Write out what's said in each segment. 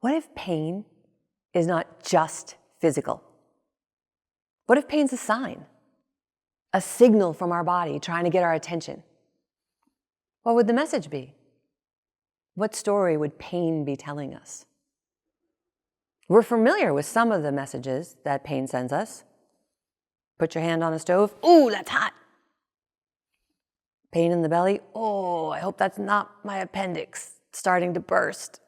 What if pain is not just physical? What if pain's a sign, a signal from our body trying to get our attention? What would the message be? What story would pain be telling us? We're familiar with some of the messages that pain sends us. Put your hand on a stove. Ooh, that's hot. Pain in the belly. Oh, I hope that's not my appendix starting to burst.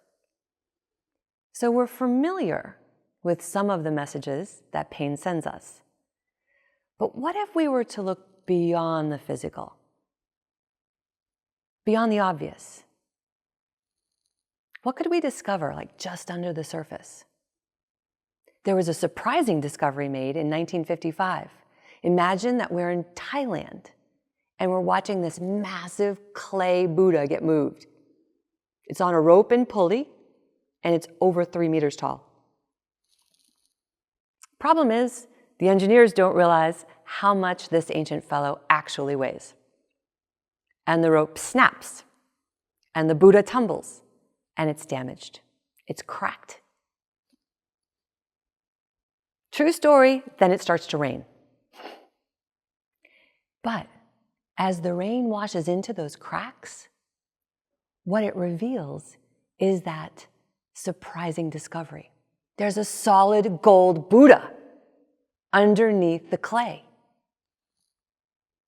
So we're familiar with some of the messages that pain sends us. But what if we were to look beyond the physical? Beyond the obvious? What could we discover, like just under the surface? There was a surprising discovery made in 1955. Imagine that we're in Thailand and we're watching this massive clay Buddha get moved. It's on a rope and pulley, and it's over 3 meters tall. Problem is, the engineers don't realize how much this ancient fellow actually weighs. And the rope snaps, and the Buddha tumbles, and it's damaged. It's cracked. True story, then it starts to rain. But as the rain washes into those cracks, what it reveals is that surprising discovery. There's a solid gold Buddha underneath the clay.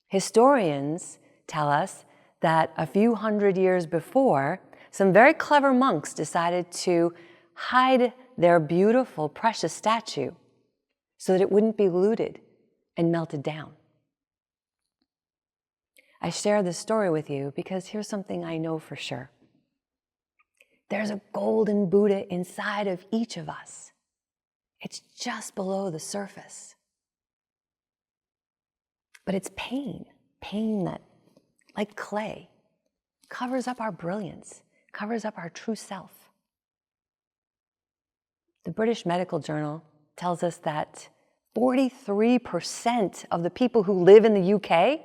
Historians tell us that a few hundred years before, some very clever monks decided to hide their beautiful, precious statue so that it wouldn't be looted and melted down. I share this story with you because here's something I know for sure. There's a golden Buddha inside of each of us. It's just below the surface. But it's pain that, like clay, covers up our brilliance, covers up our true self. The British Medical Journal tells us that 43% of the people who live in the UK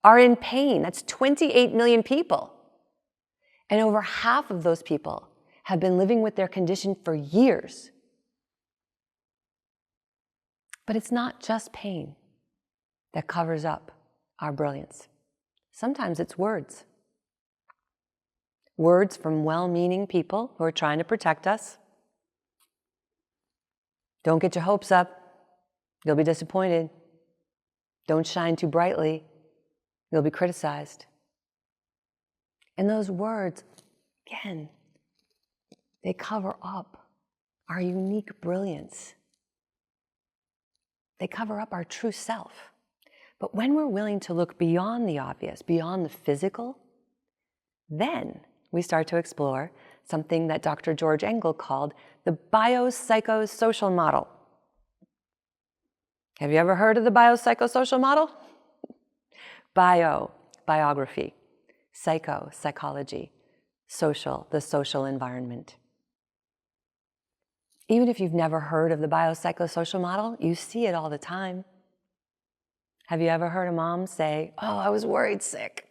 are in pain. That's 28 million people. And over half of those people have been living with their condition for years. But it's not just pain that covers up our brilliance. Sometimes it's words. Words from well-meaning people who are trying to protect us. Don't get your hopes up. You'll be disappointed. Don't shine too brightly. You'll be criticized. And those words, again, they cover up our unique brilliance. They cover up our true self. But when we're willing to look beyond the obvious, beyond the physical, then we start to explore something that Dr. George Engel called the biopsychosocial model. Have you ever heard of the biopsychosocial model? Biography. Psycho, psychology. Social, the social environment. Even if you've never heard of the biopsychosocial model, you see it all the time. Have you ever heard a mom say, "Oh, I was worried sick"?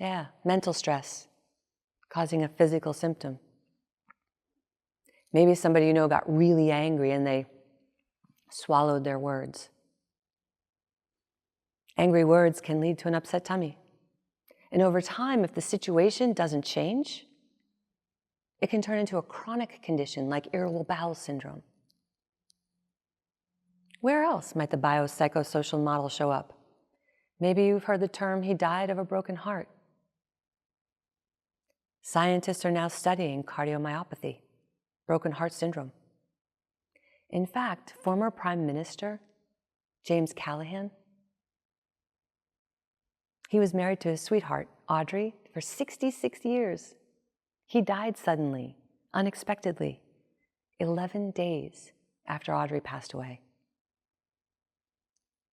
Yeah, mental stress causing a physical symptom. Maybe somebody you know got really angry and they swallowed their words. Angry words can lead to an upset tummy. And over time, if the situation doesn't change, it can turn into a chronic condition like irritable bowel syndrome. Where else might the biopsychosocial model show up? Maybe you've heard the term, "he died of a broken heart." Scientists are now studying cardiomyopathy, broken heart syndrome. In fact, former Prime Minister James Callaghan, he was married to his sweetheart, Audrey, for 66 years. He died suddenly, unexpectedly, 11 days after Audrey passed away.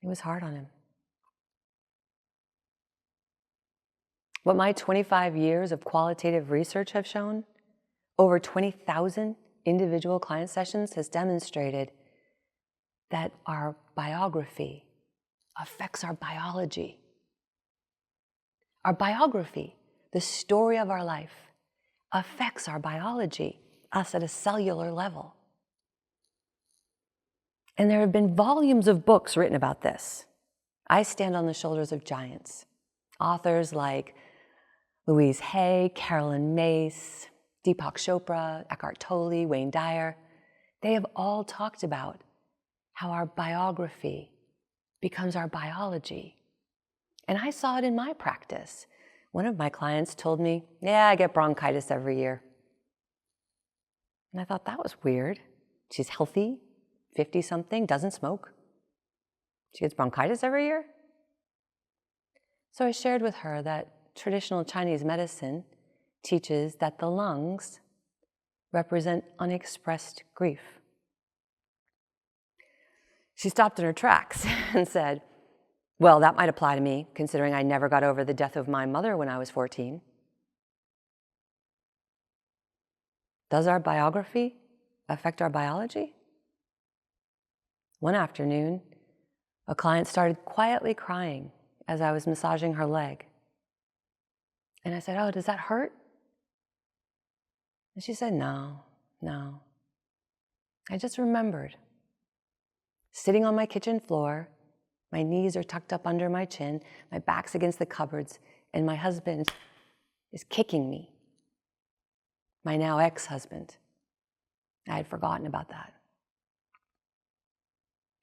It was hard on him. What my 25 years of qualitative research have shown, over 20,000 individual client sessions, has demonstrated that our biography affects our biology. Our biography, the story of our life, affects our biology. us at a cellular level. And there have been volumes of books written about this. I stand on the shoulders of giants. Authors like Louise Hay, Carolyn Mace, Deepak Chopra, Eckhart Tolle, Wayne Dyer. They have all talked about how our biography becomes our biology. And I saw it in my practice. One of my clients told me, yeah, I get bronchitis every year. And I thought that was weird. She's healthy, 50-something, doesn't smoke. She gets bronchitis every year? So I shared with her that traditional Chinese medicine teaches that the lungs represent unexpressed grief. She stopped in her tracks and said, well, that might apply to me, considering I never got over the death of my mother when I was 14. Does our biography affect our biology? One afternoon, a client started quietly crying as I was massaging her leg. And I said, oh, does that hurt? And she said, no. I just remembered sitting on my kitchen floor, my knees are tucked up under my chin, my back's against the cupboards, and my husband is kicking me. My now ex-husband. I had forgotten about that.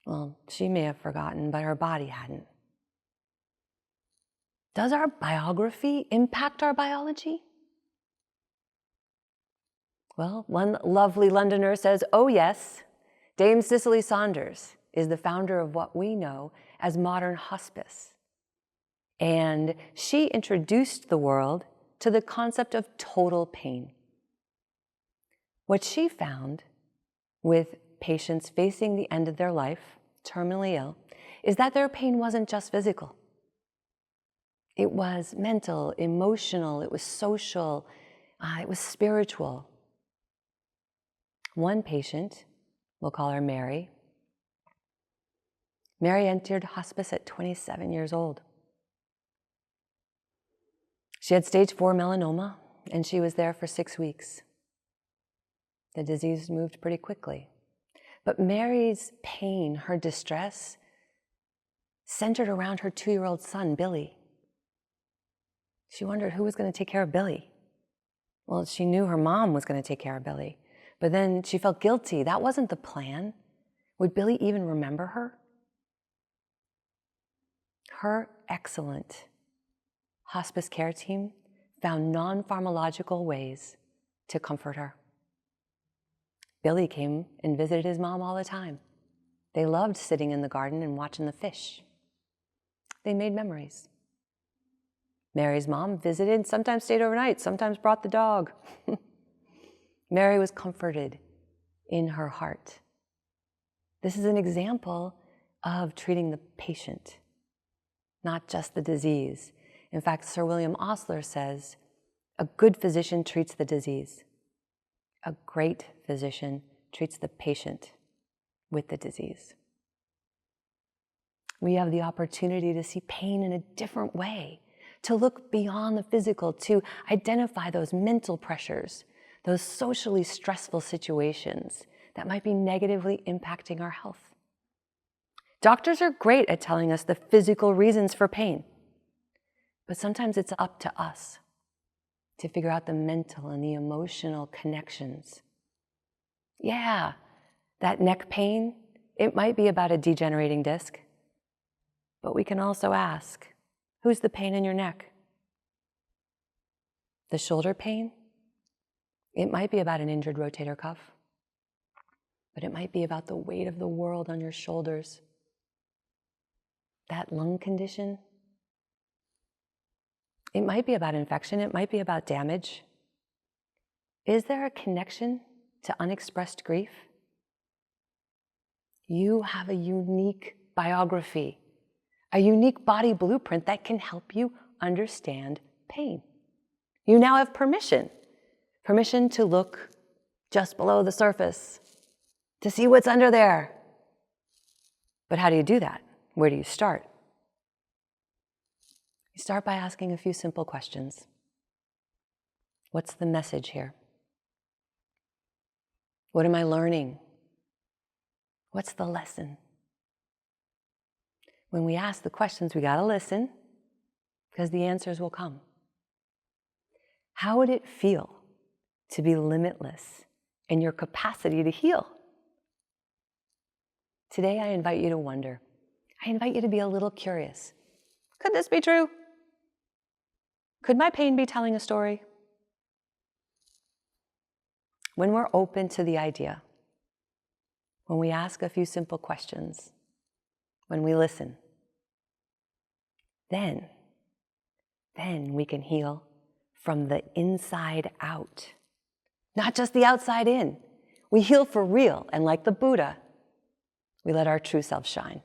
Well, she may have forgotten, but her body hadn't. Does our biography impact our biology? Well, one lovely Londoner says, oh yes, Dame Cicely Saunders is the founder of what we know as modern hospice. And she introduced the world to the concept of total pain. What she found with patients facing the end of their life, terminally ill, is that their pain wasn't just physical. It was mental, emotional, it was social, it was spiritual. One patient, we'll call her Mary. Mary entered hospice at 27 years old. She had stage 4 melanoma, and she was there for 6 weeks. The disease moved pretty quickly. But Mary's pain, her distress, centered around her 2-year-old son, Billy. She wondered who was going to take care of Billy. Well, she knew her mom was going to take care of Billy. But then she felt guilty. That wasn't the plan. Would Billy even remember her? Her excellent hospice care team found non-pharmacological ways to comfort her. Billy came and visited his mom all the time. They loved sitting in the garden and watching the fish. They made memories. Mary's mom visited, sometimes stayed overnight, sometimes brought the dog. Mary was comforted in her heart. This is an example of treating the patient, not just the disease. In fact, Sir William Osler says, a good physician treats the disease. A great physician treats the patient with the disease. We have the opportunity to see pain in a different way, to look beyond the physical, to identify those mental pressures, those socially stressful situations that might be negatively impacting our health. Doctors are great at telling us the physical reasons for pain, but sometimes it's up to us to figure out the mental and the emotional connections. Yeah, that neck pain, it might be about a degenerating disc, but we can also ask, who's the pain in your neck? The shoulder pain? It might be about an injured rotator cuff, but it might be about the weight of the world on your shoulders. That lung condition? It might be about infection, it might be about damage. Is there a connection to unexpressed grief? You have a unique biography, a unique body blueprint that can help you understand pain. You now have permission to look just below the surface, to see what's under there. But how do you do that? Where do you start? You start by asking a few simple questions. What's the message here? What am I learning? What's the lesson? When we ask the questions, we gotta listen, because the answers will come. How would it feel to be limitless in your capacity to heal? Today, I invite you to wonder. I invite you to be a little curious. Could this be true? Could my pain be telling a story? When we're open to the idea, when we ask a few simple questions, when we listen, then we can heal from the inside out, not just the outside in. We heal for real, and like the Buddha, we let our true self shine.